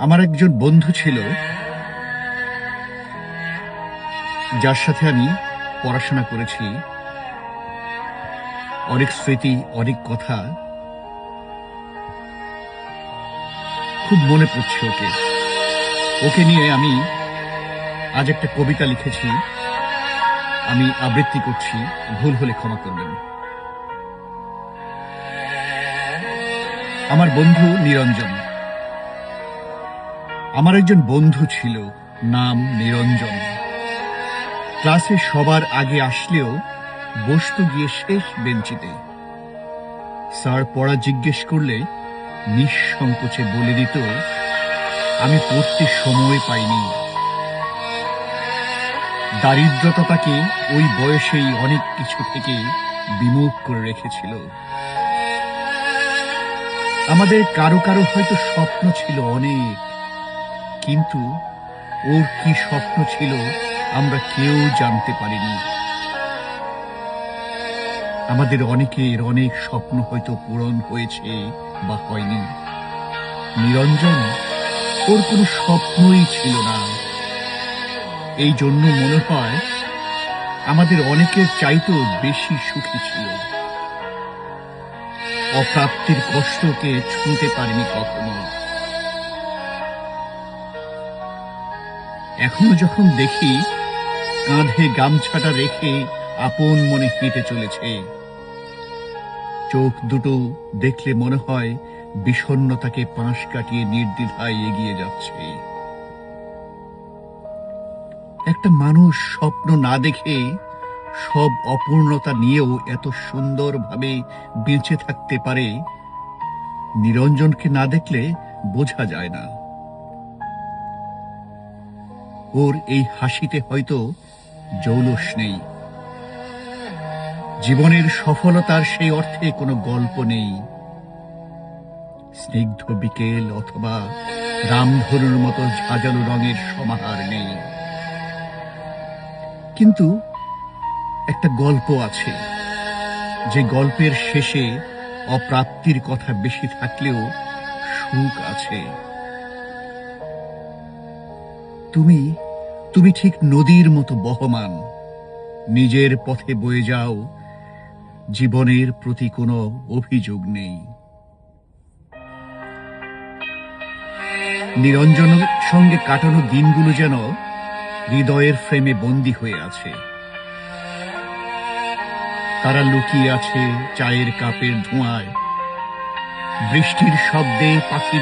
আমার একজন বন্ধু ছিল, যার সাথে আমি পড়াশোনা করেছি। অনেক স্মৃতি, অনেক কথা খুব মনে পড়ছে ওকে। ওকে নিয়ে আমি আজ একটা কবিতা লিখেছি, আমি আবৃত্তি করছি, ভুল হলে ক্ষমা করবেন। আমার বন্ধু নিরঞ্জন। আমার একজন বন্ধু ছিল, নাম নিরঞ্জন। ক্লাসে সবার আগে আসলেও বসতো গিয়ে শেষ বেঞ্চিতে। স্যার পড়া জিজ্ঞেস করলে নিঃসংকোচে বলে দিত, আমি পড়তে সময় পাইনি। দারিদ্রতা তাকে ওই বয়সেই অনেক কিছু থেকে বিমুখ করে রেখেছিল। আমাদের কারো কারো হয়তো স্বপ্ন ছিল অনেক, কিন্তু ওর কি স্বপ্ন ছিল আমরা কেউ জানতে পারিনি। আমাদের অনেকের অনেক স্বপ্ন হয়তো পূরণ হয়েছে বা হয়নি। নিরঞ্জন, ওর কোনো স্বপ্নই ছিল না। এই জন্য মনে হয় আমাদের অনেকের চাইতেও বেশি সুখী ছিল। অপ্রাপ্তির কষ্টকে ছুঁতে পারেনি কখনো। এখনো যখন দেখি কাঁধে গামছাটা রেখে আপন মনে হেঁটে চলেছে, চোখ দুটো দেখলে মনে হয় বিষণ্ণতাকে পাশ কাটিয়ে নির্দ্বিধায় এগিয়ে যাচ্ছে। একটা মানুষ স্বপ্ন না দেখে সব অপূর্ণতা নিয়েও এত সুন্দরভাবে বেঁচে থাকতে পারে, নিরঞ্জনকে না দেখলে বোঝা যায় না। ওর এই হাসিতে হয়তো জৌলস নেই, জীবনের সফলতার সেই অর্থে কোনো গল্প নেই, স্নিগ্ধ বিকেল অথবা রামধনুর মতো ঝাঁঝালো রঙের সমাহার নেই। কিন্তু একটা গল্প আছে, যে গল্পের শেষে অপ্রাপ্তির কথা বেশি থাকলেও সুখ আছে। তুমি তুমি ঠিক নদীর মতো বহমান, নিজের পথে বয়ে যাও, জীবনের প্রতি কোনো অভিযোগ নেই। নিরঞ্জনের সঙ্গে কাটানো দিনগুলো যেন হৃদয়ের ফ্রেমে বন্দী হয়ে আছে। তারা লুকিয়ে আছে চায়ের কাপের ধোঁয়ায়, বৃষ্টির শব্দে, পাখির